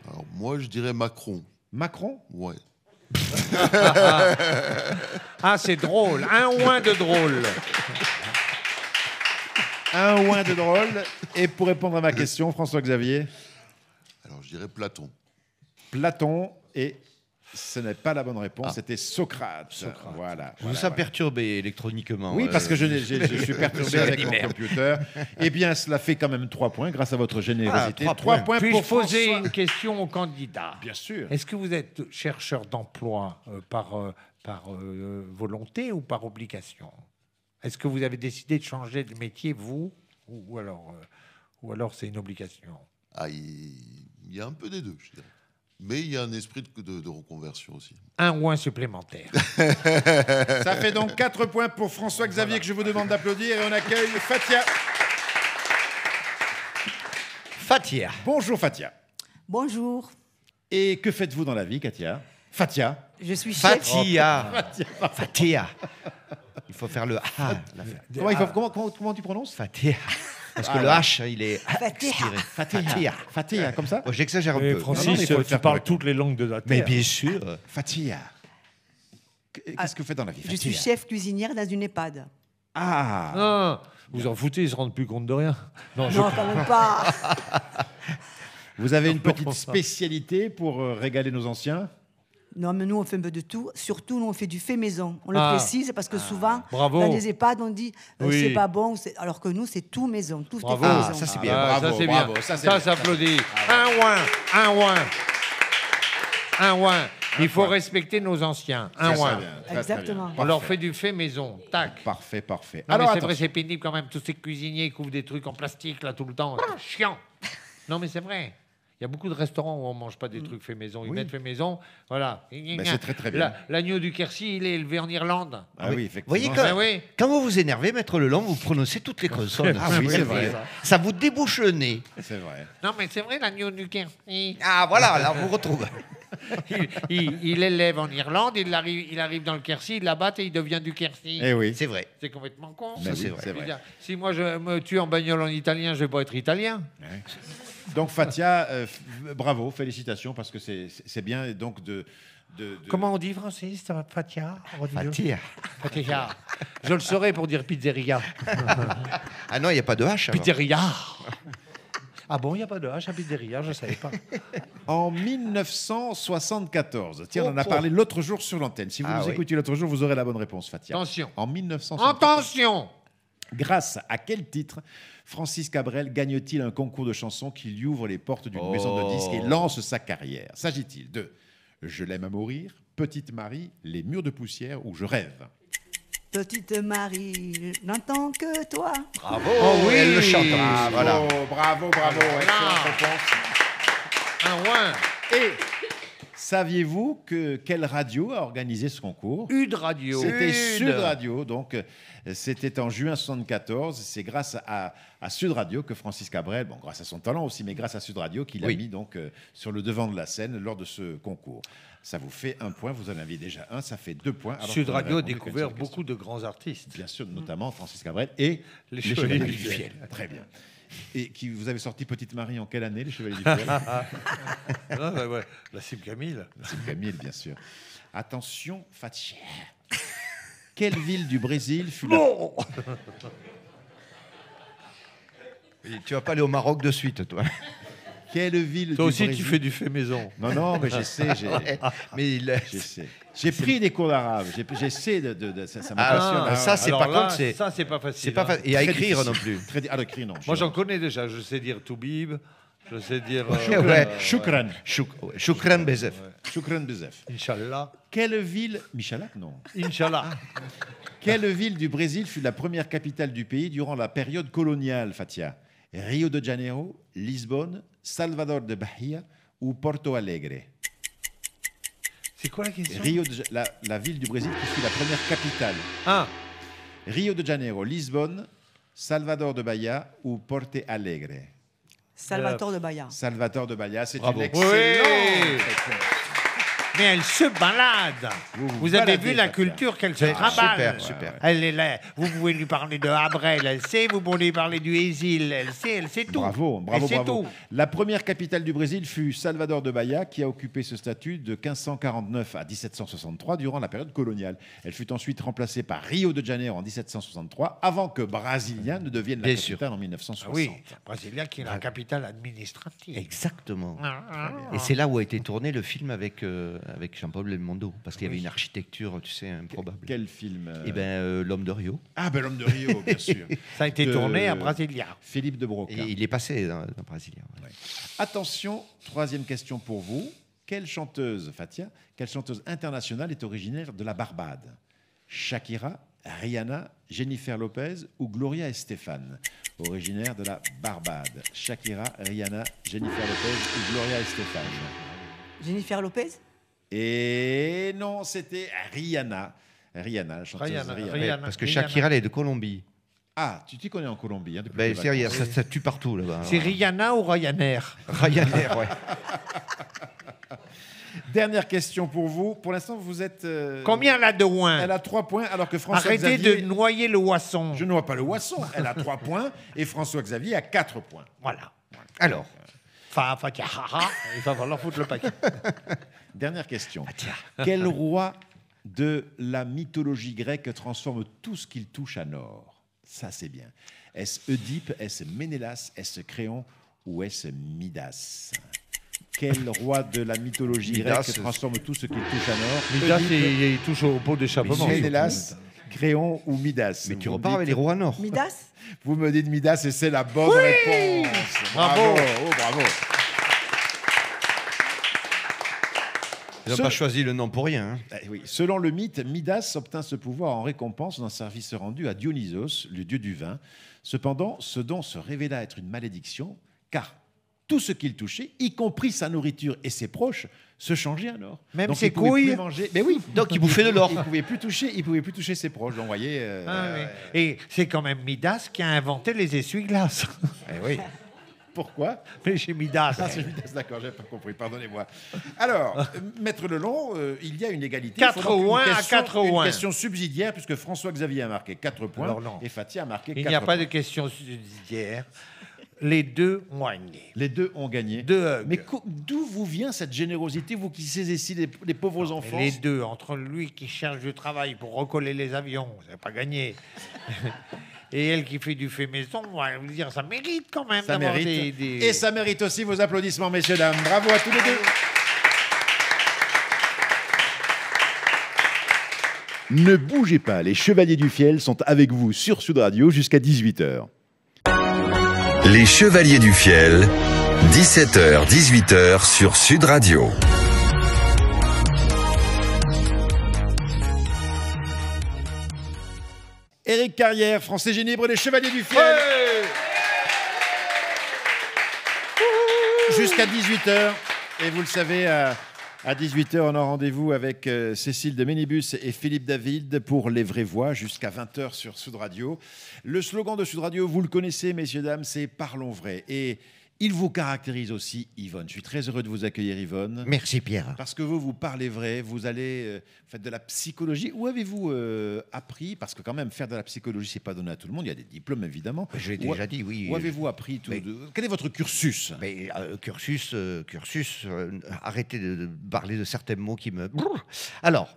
Alors moi je dirais Macron. Macron? Ouais. Ah, c'est drôle. Un ouin de drôle. Un ouin de drôle. Et pour répondre à ma question, François-Xavier, Alors je dirais Platon. Platon et Ce n'est pas la bonne réponse, Ah. c'était Socrate. Voilà. Je vous sens perturbé électroniquement. Oui, parce que je suis perturbé avec mon computer. Eh bien, cela fait quand même 3 points grâce à votre générosité. 3 points Puis-je pour poser François. une question au candidat? Bien sûr. Est-ce que vous êtes chercheur d'emploi par volonté ou par obligation? Est-ce que vous avez décidé de changer de métier, vous, ou alors c'est une obligation? Ah, il y a un peu des deux, je dirais. Mais il y a un esprit de reconversion aussi. Un ou un supplémentaire. Ça fait donc 4 points pour François-Xavier que je vous demande d'applaudir et on accueille Fatia. Fatia. Bonjour Fatia. Bonjour, Et que faites-vous dans la vie, Katia? Fatia. je suis chef. Fatia. Il faut faire le A. Comment tu prononces? Fatia. Parce que le H, il est Fatia. expiré. Fatia, comme ça? Bon, j'exagère un peu. Francis, non, mais il faut le tu faire parles correctement. toutes les langues de la Mais terre. bien sûr. Fatia. Qu'est-ce que vous faites dans la vie, Je Fatia? suis chef cuisinière dans une EHPAD. Ah, Ah, vous en foutez, ils se rendent plus compte de rien. Non, Non, quand même pas. vous avez une petite spécialité pour régaler nos anciens? Non, mais nous, on fait un peu de tout. Surtout, nous, on fait du fait maison. On le Ah. précise parce que souvent, Bravo. dans les EHPAD, on dit Oui. c'est pas bon. Alors que nous, c'est tout maison. Tout Bravo. est fait Ah, maison. ça, c'est bien. Ah, Bravo, ça c'est bravo, bien. ça, c'est Ça bien. s'applaudit. Un ouin. Un ouin. Il faut respecter nos anciens. Un Très ouin. bien, très, très Exactement. bien. On leur Parfait. fait du fait maison. Tac. Parfait. Non, Alors, mais c'est attention. vrai, c'est pénible quand même. Tous ces cuisiniers qui couvrent des trucs en plastique là tout le temps. C'est chiant. Non, mais c'est vrai. Il y a beaucoup de restaurants où on mange pas des trucs fait maison. Ils Oui. mettent fait maison. Voilà. c'est très, très bien. L'agneau du Quercy, il est élevé en Irlande. Ah oui, Vous effectivement. voyez, Ah oui. quand vous vous énervez, Maître Lelong, vous prononcez toutes les consonnes. Ah oui, c'est vrai. Ça vous débouche le nez. C'est vrai. Non, mais c'est vrai, l'agneau du Quercy. Ah, voilà, là, on vous retrouve. Il élève en Irlande, il arrive dans le Quercy, il l'abat et il devient du Quercy. Eh oui. C'est vrai. C'est complètement con. Mais Ça, c'est oui, vrai. c'est Je veux vrai. dire, si moi je me tue en bagnole en italien, je vais pas être italien. Donc Fatia, bravo, félicitations parce que c'est bien et donc de Comment on dit Francis, Fatia? Fatia. Fatia. Je le saurais pour dire pizzeria. Ah non, il n'y a pas de H. alors. Pizzeria. Ah bon, il n'y a pas de H à pizzeria, je ne savais pas. En 1974, tiens, on en a Oh, parlé l'autre jour sur l'antenne. Si vous Ah nous oui. écoutiez l'autre jour, vous aurez la bonne réponse, Fatia. Attention. En 1974. Attention. Grâce à quel titre Francis Cabrel gagne-t-il un concours de chansons qui lui ouvre les portes d'une maison de disques et lance sa carrière? S'agit-il de Je l'aime à mourir, Petite Marie, Les murs de poussière ou Je rêve? Petite Marie, je n'entends que toi. Bravo. Oh oui. Elle le chante. en plus. Bravo, Voilà. bravo, excellente réponse. Un ouin. Et saviez-vous que quelle radio a organisé ce concours? Ud Radio. C'était Sud. Sud Radio, donc c'était en juin 74. C'est grâce à Sud Radio que Francis Cabrel, bon, grâce à son talent aussi, mais grâce à Sud Radio, qu'il a Oui. mis donc sur le devant de la scène lors de ce concours. Ça vous fait 1 point, vous en aviez déjà 1, ça fait 2 points. alors Sud que vous avez Radio a répondu qu'à une découvert seule beaucoup de grands artistes. question. Bien sûr, notamment Francis Cabrel et Les Chevaliers du Fiel. Très bien. Et vous avez sorti Petite Marie en quelle année, les Chevaliers du Fiel? Ah, ouais. La Cime Camille. C'est Camille, bien sûr. Attention, Fatia. Quelle ville du Brésil fut la... Et tu vas pas aller au Maroc de suite, toi. Quelle ville Toi du aussi, Brésil... tu fais du fait maison. Non, mais j'essaie. Mais il... J'essaie. J'ai pris des cours d'arabe. J'essaie ça me Ah, passionne. ça, c'est alors pas là, contre, c'est- Ça, c'est pas facile. C'est pas hein. facile. Et à Très écrire difficile. non plus. À l'écrit, non. Moi, j'en connais déjà. Je sais dire Toubib. Je sais dire. Ouais. Shukran. Shukran Bezef. Shukran Bezef. Inch'Allah. Quelle ville... Michalak, non. Inch'Allah. Quelle ville du Brésil fut la première capitale du pays durant la période coloniale, Fatia? Rio de Janeiro, Lisbonne, Salvador de Bahia ou Porto Alegre? C'est quoi la question? La ville du Brésil qui fut la première capitale. Ah, Rio de Janeiro, Lisbonne, Salvador de Bahia ou Porto Alegre? Salvatore de Bahia. Salvador de Bahia, c'est Bravo. une excellente Oui. réponse. mais elle se balade. Vous avez baladez, vu la Fatia. culture qu'elle se C'est raballe. super. Elle est là. Vous pouvez lui parler de Abrel, elle sait. Vous pouvez lui parler du Ésil, elle sait tout. Bravo, Elle sait bravo. tout. La première capitale du Brésil fut Salvador de Bahia, qui a occupé ce statut de 1549 à 1763 durant la période coloniale. Elle fut ensuite remplacée par Rio de Janeiro en 1763, avant que Brasilia ne devienne la Bien capitale en Ah 1960. oui, Brasilia qui est la capitale administrative. Exactement. Ah, ah. Et c'est là où a été tourné le film avec avec Jean-Paul Belmondo, parce qu'il y avait une architecture, tu sais, improbable. Quel film Eh bien, L'Homme de Rio. Ah, ben l'homme de Rio, bien sûr. Ça a été De- tourné à Brasilia. Philippe de Broca. Et il est passé dans Brésilien. Ouais. Attention, troisième question pour vous. Quelle chanteuse, Fatia, quelle chanteuse internationale est originaire de la Barbade? Shakira, Rihanna, Jennifer Lopez ou Gloria Estefan? Originaire de la Barbade. Shakira, Rihanna, Jennifer Lopez ou Gloria Estefan? Jennifer Lopez? Et non, c'était Rihanna. Rihanna, la chanteuse Rihanna, Rihanna. Rihanna. Parce que Rihanna. Shakira, elle est de Colombie. Ah, tu t'y connais en Colombie. Hein, depuis Ben, les sérieux, vacances. ça tue partout là-bas. C'est Rihanna ou Ryanair? Ryanair, ouais. Dernière question pour vous. Pour l'instant, vous êtes... Combien elle a de ouin? Elle a 3 points, alors que François Arrêtez Xavier... de noyer le oisson. Je ne vois pas le Oisson. Elle a 3 points et François Xavier a 4 points. Voilà. Alors, Enfin, il va falloir foutre le paquet. Dernière question. Ah, Quel roi de la mythologie grecque transforme tout ce qu'il touche en or? Ça, c'est bien. Est-ce Oedipe, est-ce Ménélas, est-ce Créon ou est-ce Midas? Quel roi de la mythologie Midas, grecque transforme tout ce qu'il touche en or? Midas, Oedipe, il touche au pot d'échappement. Ménélas, Créon ou Midas? mais tu Vous me repars dites- avec les rois nord. Midas? Vous me dites Midas et c'est la bonne réponse. Bravo. Oh, bravo. Ils n'ont Ce- pas choisi le nom pour rien. Hein. Eh oui. Selon le mythe, Midas obtint ce pouvoir en récompense d'un service rendu à Dionysos, le dieu du vin. Cependant, ce don se révéla être une malédiction, car tout ce qu'il touchait, y compris sa nourriture et ses proches, se changeait en or. Même Donc, ses il pouvait couilles plus manger. Mais oui. Donc, il bouffait de l'or. Il pouvait plus toucher ses proches. Donc, vous voyez. Ah, oui. Et c'est quand même Midas qui a inventé les essuie-glaces. Eh oui. Pourquoi? Mais chez Midas. Ah, c'est Midas, d'accord, j'avais pas compris, pardonnez-moi. Alors, Maître Lelon, il y a une égalité. 4 Il faut donc une ouins à question- 4 Une ouins. question subsidiaire, puisque François-Xavier a marqué 4 points Alors non. et Fatia a marqué 4 Il points. n'y a pas de question subsidiaire. Les deux ont gagné. Les deux ont gagné. Deux hugs. Mais d'où vous vient cette générosité, vous qui saisissez les pauvres enfants? Les deux, entre lui qui cherche du travail pour recoller les avions, c'est pas gagné. Et elle qui fait du fait maison, on va vous dire, ça mérite quand même Ça d'avoir mérite. des... Et ça mérite aussi vos applaudissements, messieurs, dames. Bravo à tous les deux. Ne bougez pas, les Chevaliers du Fiel sont avec vous sur Sud Radio jusqu'à 18h. Les Chevaliers du Fiel, 17h, 18h sur Sud Radio. Éric Carrière, Français Génibre, les Chevaliers du Fiel. Jusqu'à 18h. Et vous le savez, à 18h, on a rendez-vous avec Cécile de Ménibus et Philippe David pour Les Vraies Voix jusqu'à 20h sur Sud Radio. Le slogan de Sud Radio, vous le connaissez, messieurs, dames, c'est « Parlons vrai ». Et il vous caractérise aussi, Yvonne. Je suis très heureux de vous accueillir, Yvonne. Merci Pierre. Parce que vous parlez vrai, vous allez faites de la psychologie. Où avez-vous appris? Parce que quand même, faire de la psychologie, c'est pas donné à tout le monde. Il y a des diplômes, évidemment. Je l'ai Où- déjà dit, oui. Où avez-vous appris tout Mais- Quel est votre cursus? Mais, cursus, arrêtez de parler de certains mots qui me... Alors,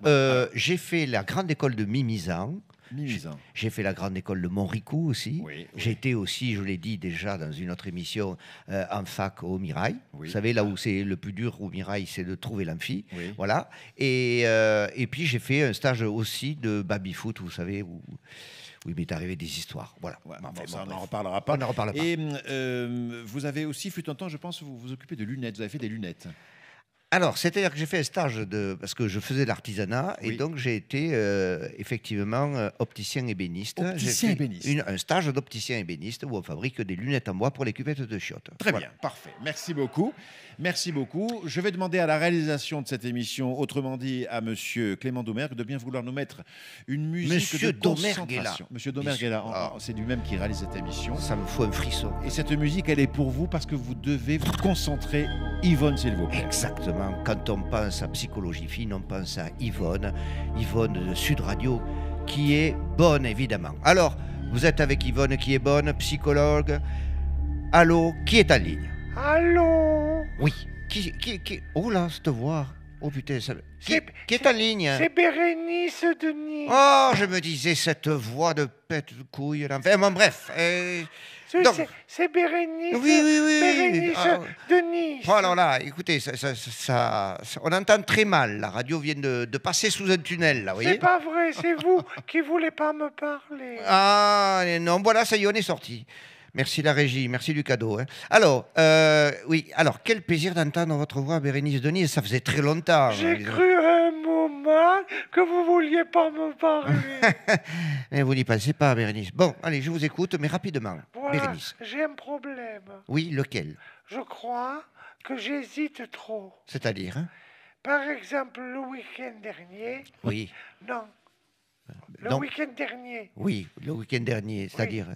j'ai fait la grande école de Mimizan. Mimizan. J'ai fait la grande école de Montricou aussi. Oui, oui. J'ai été aussi, je l'ai dit déjà dans une autre émission, en fac au Mirail. Oui. Vous savez, là où c'est le plus dur au Mirail, c'est de trouver l'amphi. Oui. Voilà. Et puis j'ai fait un stage aussi de baby-foot, vous savez, où il m'est arrivé des histoires. Voilà. Ouais, Enfin, bon, ça, on bref. n'en reparlera pas. On n'en reparle pas. Et vous avez aussi, fut un temps, je pense, vous vous occupez de lunettes. Vous avez fait des lunettes. Alors, c'est-à-dire que j'ai fait un stage parce que je faisais de l'artisanat Oui. et donc j'ai été effectivement opticien ébéniste. Opticien J'ai fait ébéniste. un stage d'opticien ébéniste où on fabrique des lunettes en bois pour les cuvettes de chiottes. Très Voilà. bien, parfait. Merci beaucoup. Merci beaucoup. Je vais demander à la réalisation de cette émission, autrement dit à Monsieur Clément Domergue, de bien vouloir nous mettre une musique Monsieur de Domergue est là. concentration. Monsieur Domergue est là. Ah. C'est lui-même qui réalise cette émission. Ça me faut un frisson. Et cette musique, elle est pour vous parce que vous devez vous concentrer. Yvonne, s'il vous plaît. Exactement. Quand on pense à psychologie fine, on pense à Yvonne de Sud Radio, qui est bonne évidemment. Alors, vous êtes avec Yvonne qui est bonne, psychologue. Allô, qui est en ligne? Allô? Oui. Oh là, cette voix. Oh putain, C'est- qui est en ligne? C'est Bérénice Denis. Oh, je me disais, cette voix de pète de couille. Enfin, bon, bref. donc- C'est Bérénice. Oui, oui, oui. Bérénice Ah, Denis. Oh alors là, écoutez, on entend très mal. La radio vient de passer sous un tunnel, là, vous C'est voyez? pas vrai, c'est vous qui voulez pas me parler. Ah, non, voilà, ça y est, on est sorti. Merci la régie, merci du cadeau. Hein. Alors, oui, alors, quel plaisir d'entendre votre voix, Bérénice Denis. Ça faisait très longtemps. J'ai cru un moment que vous vouliez pas me parler. Mais vous n'y pensez pas, Bérénice. Bon, allez, je vous écoute, mais rapidement. Voilà, Bérénice. j'ai un problème. Oui, lequel? Je crois que j'hésite trop. C'est-à-dire, hein? Par exemple, le week-end dernier. Oui. Non. Le Donc, week-end dernier. oui, le week-end dernier, c'est-à-dire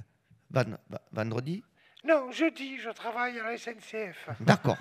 vendredi? Non, jeudi, je travaille à la SNCF. D'accord.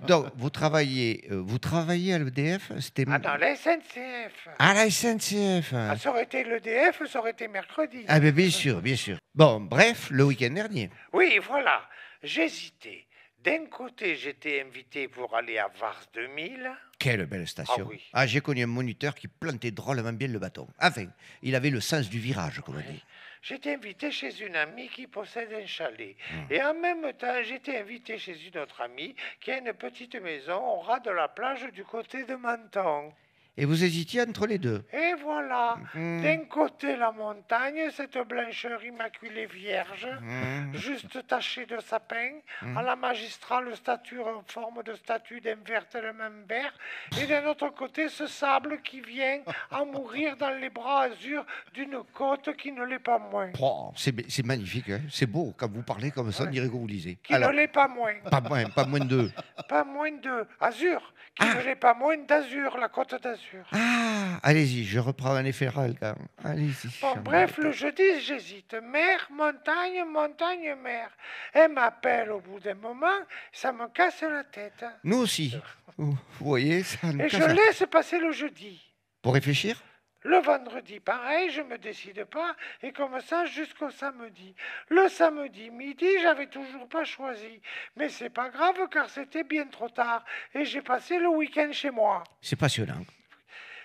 Donc, vous travaillez à l'EDF? C'était Ah non, la SNCF. à la SNCF. Ah, ça aurait été l'EDF, ça aurait été mercredi. Ah, ben bien sûr, bien sûr. Bon, bref, le week-end dernier. Oui, voilà. J'hésitais. D'un côté, j'étais invité pour aller à Vars 2000. Quelle belle station. Ah oui. Ah, j'ai connu un moniteur qui plantait drôlement bien le bâton. Enfin, il avait le sens du virage, comme on dit. J'étais invité chez une amie qui possède un chalet. Et en même temps, j'étais invité chez une autre amie qui a une petite maison au ras de la plage du côté de Menton. Et vous hésitiez entre les deux. Et voilà, Mhm. d'un côté la montagne, cette blancheur immaculée vierge, Mhm. juste tachée de sapin, à la magistrale statue en forme de statue d'un vert tellement vert, et d'un autre côté ce sable qui vient à mourir dans les bras azur d'une côte qui ne l'est pas moins. Oh, c'est magnifique, hein. C'est beau. Quand vous parlez comme ça, on dirait que vous lisez. Qui ne l'est pas moins. Pas moins de deux. Pas moins de azur, qui ne l'est pas moins d'azur, la côte d'azur. Ah, allez-y, je reprends un effet râle, quand même. Allez-y. Bon, bref, le jeudi, j'hésite. Mer, montagne, montagne, mer. Elle m'appelle au bout d'un moment, ça me casse la tête. Nous aussi. Vous voyez, ça nous Et je casse la- laisse passer le jeudi. Pour réfléchir? Le vendredi, pareil, je me décide pas, et comme ça jusqu'au samedi. Le samedi midi, j'avais toujours pas choisi. Mais c'est pas grave, car c'était bien trop tard, et j'ai passé le week-end chez moi. C'est passionnant.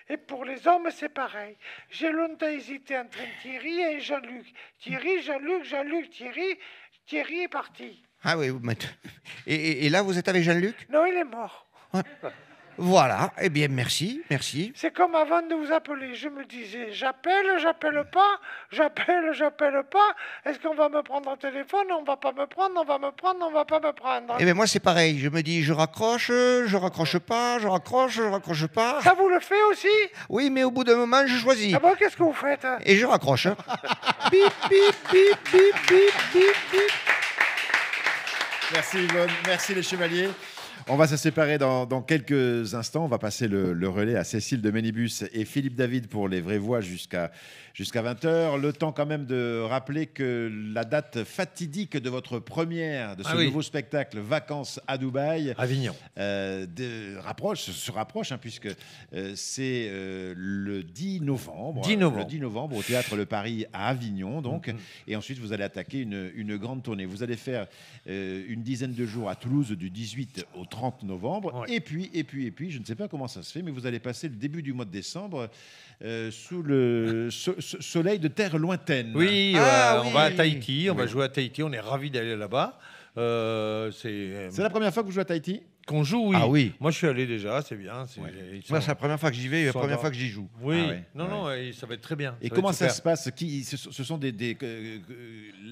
Et pour les hommes, c'est pareil. J'ai longtemps hésité entre un Thierry et un Jean-Luc. Thierry, Jean-Luc, Jean-Luc, Thierry. Thierry est parti. Ah oui, et là, vous êtes avec Jean-Luc? Non, il est mort. Voilà, eh bien, merci, merci. C'est comme avant de vous appeler. Je me disais, j'appelle, j'appelle pas, j'appelle, j'appelle pas. Est-ce qu'on va me prendre au téléphone? On va pas me prendre, on va me prendre, on va pas me prendre. Eh bien, moi, c'est pareil. Je me dis, je raccroche pas, je raccroche pas. Ça vous le fait aussi? Oui, mais au bout d'un moment, je choisis. Ah bon, qu'est-ce que vous faites? Et je raccroche. Bip, bip, bip, bip, bip, bip, bip. Merci Yvonne, merci les chevaliers. On va se séparer dans quelques instants. On va passer le relais à Cécile de Ménibus et Philippe David pour les vraies voix jusqu'à 20h. Le temps quand même de rappeler que la date fatidique de votre première de ce nouveau spectacle Vacances à Dubaï, Avignon, se rapproche hein, puisque c'est le 10 novembre. 10 novembre. Le 10 novembre au Théâtre Le Paris à Avignon. Donc, et ensuite, vous allez attaquer une grande tournée. Vous allez faire une dizaine de jours à Toulouse du 18 au 30 novembre. Ouais. Et puis, je ne sais pas comment ça se fait, mais vous allez passer le début du mois de décembre sous le soleil de terre lointaine. Oui, Ah on oui. va à Tahiti, on va jouer à Tahiti, on est ravis d'aller là-bas. C'est C'est la première fois que vous jouez à Tahiti? qu'on joue, oui. Ah oui. Moi, je suis allé déjà, c'est bien. Ils Moi, sont- c'est la première fois que j'y vais, la sont première dans- fois que j'y joue. Oui, Ah ouais, non, et ça va être très bien. Et va comment être ça super. se passe? Ce sont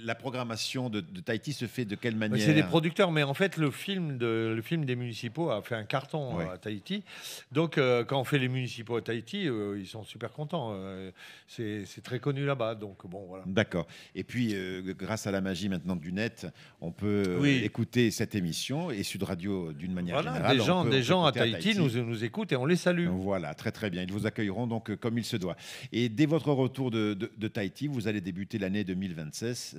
la programmation de Tahiti se fait de quelle manière? C'est des producteurs, mais en fait, le film des municipaux a fait un carton Ouais. à Tahiti. Donc, quand on fait les municipaux à Tahiti, ils sont super contents. C'est très connu là-bas. Donc, bon, voilà. D'accord. Et puis, grâce à la magie maintenant du net, on peut Oui. écouter cette émission et Sud Radio d'une manière Voilà, générale. des gens à écouter Tahiti nous écoutent et on les salue. Voilà, très très bien. Ils vous accueilleront donc comme il se doit. Et dès votre retour de Tahiti, vous allez débuter l'année 2026,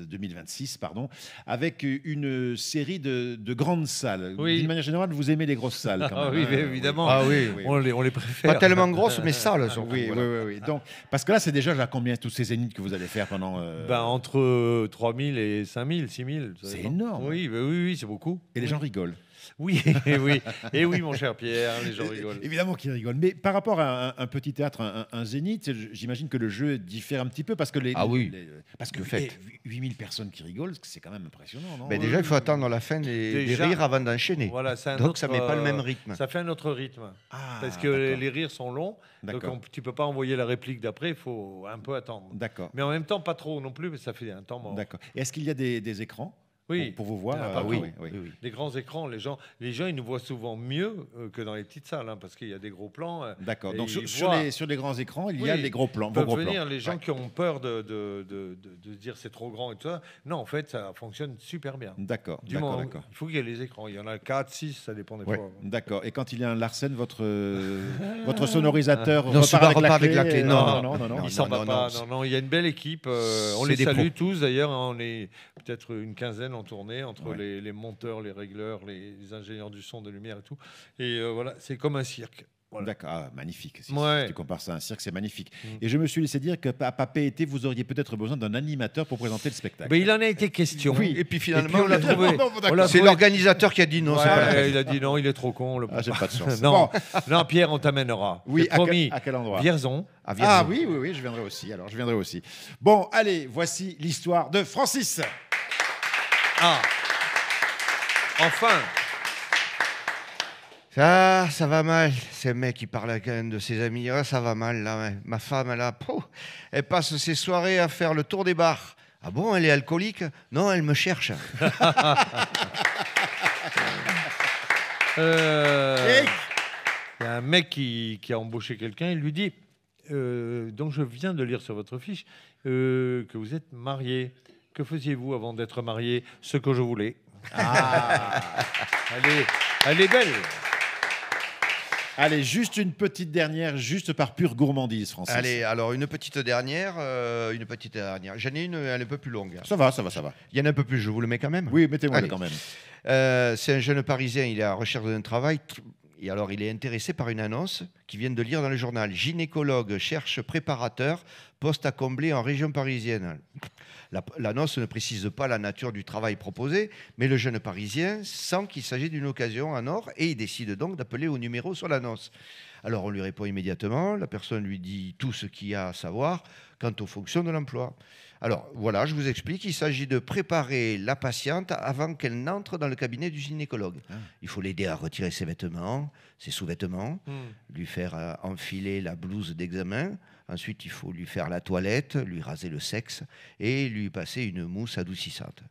avec une série de grandes salles. Oui. D'une manière générale, vous aimez les grosses salles quand Ah même. oui, hein. évidemment. Ah oui. On les préfère. Pas tellement grosse, mais sale, surtout. Oui, voilà. oui. Donc, parce que là, c'est déjà là combien tous ces zéniths que vous allez faire pendant. Entre 3000 et 5000, 6000. ça C'est dépend. énorme. Oui, oui, c'est beaucoup. Et les gens rigolent. Oui, oui. Et oui, mon cher Pierre, les gens rigolent. Évidemment qu'ils rigolent. Mais par rapport à un petit théâtre, un zénith, j'imagine que le jeu diffère un petit peu parce que parce que 8000 personnes qui rigolent, c'est quand même impressionnant, non? Déjà, il faut attendre la fin des rires avant d'enchaîner. Voilà, donc ça met pas le même rythme. Ça fait un autre rythme. Parce que les rires sont longs. Donc tu peux pas envoyer la réplique d'après, il faut un peu attendre. D'accord. Mais en même temps, pas trop non plus, mais ça fait un temps mort. D'accord. Et est-ce qu'il y a des écrans pour vous voir? Oui. Les grands écrans, les gens, ils nous voient souvent mieux que dans les petites salles, parce qu'il y a des gros plans. D'accord. Donc sur les grands écrans, il y a les gros plans. Peuvent venir les gens qui ont peur de dire c'est trop grand et tout ça. Non, en fait, ça fonctionne super bien. D'accord. Il faut qu'il y ait les écrans. Il y en a 4, 6, ça dépend des fois. D'accord. Et quand il y a un Larsen, votre sonorisateur repart avec la clé. Non. Il s'en va pas. Non. Il y a une belle équipe. On les salue tous. D'ailleurs, on est peut-être une quinzaine en tournée entre les monteurs, les régleurs, les ingénieurs du son, de lumière et tout. Et voilà, c'est comme un cirque. Voilà. D'accord, magnifique. Si tu compares ça à un cirque, c'est magnifique. Et je me suis laissé dire qu'à Papé été, vous auriez peut-être besoin d'un animateur pour présenter le spectacle. Mais il en a été question. Oui. Et puis finalement, on l'a trouvé. C'est l'organisateur qui a dit non. Il a dit non, il est trop con. J'ai pas de chance. Non, Pierre, on t'amènera. Oui, promis. À quel endroit? Vierzon. Oui, je viendrai aussi. Alors, je viendrai aussi. Bon, allez, voici l'histoire de Francis. Enfin. Ça va mal. C'est un mec qui parle avec un de ses amis. Ça va mal, là. Ma femme, elle passe ses soirées à faire le tour des bars. Ah bon, elle est alcoolique? Non, elle me cherche. Il y a un mec qui a embauché quelqu'un. Il lui dit donc je viens de lire sur votre fiche que vous êtes marié. Que faisiez-vous avant d'être marié? Ce que je voulais. Elle est belle. Allez, juste une petite dernière, juste par pure gourmandise, Francis. Allez, alors une petite dernière. J'en ai une un peu plus longue. Ça va. Il y en a un peu plus, je vous le mets quand même? Oui, mettez-moi quand même. C'est un jeune Parisien, il est à la recherche d'un travail. Et alors, il est intéressé par une annonce qu'il vient de lire dans le journal. Gynécologue cherche préparateur, poste à combler en région parisienne. L'annonce ne précise pas la nature du travail proposé, mais le jeune Parisien sent qu'il s'agit d'une occasion en or et il décide donc d'appeler au numéro sur l'annonce. Alors, on lui répond immédiatement. La personne lui dit tout ce qu'il y a à savoir quant aux fonctions de l'emploi. Alors, voilà, je vous explique. Il s'agit de préparer la patiente avant qu'elle n'entre dans le cabinet du gynécologue. Il faut l'aider à retirer ses vêtements, ses sous-vêtements, lui faire enfiler la blouse d'examen. Ensuite, il faut lui faire la toilette, lui raser le sexe et lui passer une mousse adoucissante.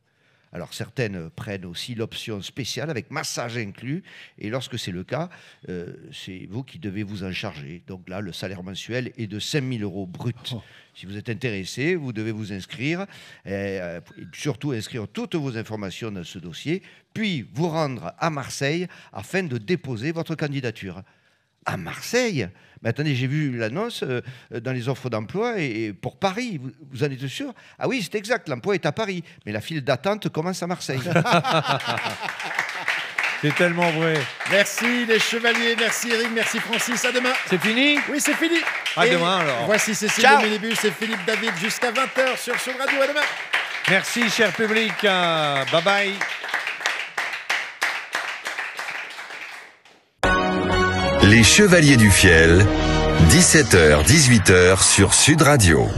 Alors, certaines prennent aussi l'option spéciale avec massage inclus. Et lorsque c'est le cas, c'est vous qui devez vous en charger. Donc là, le salaire mensuel est de 5 000 € brut. Si vous êtes intéressé, vous devez vous inscrire. Et surtout, inscrire toutes vos informations dans ce dossier. Puis, vous rendre à Marseille afin de déposer votre candidature. À Marseille? Mais attendez, j'ai vu l'annonce dans les offres d'emploi et pour Paris. Vous en êtes sûr? Ah oui, c'est exact, l'emploi est à Paris. Mais la file d'attente commence à Marseille. C'est tellement vrai. Merci les chevaliers, merci Eric, merci Francis. À demain. C'est fini? Oui, c'est fini. À demain alors. Voici Cécile de Minibus et Philippe David jusqu'à 20h sur Sud Radio. À demain. Merci, cher public. Bye bye. Les Chevaliers du Fiel, 17h-18h sur Sud Radio.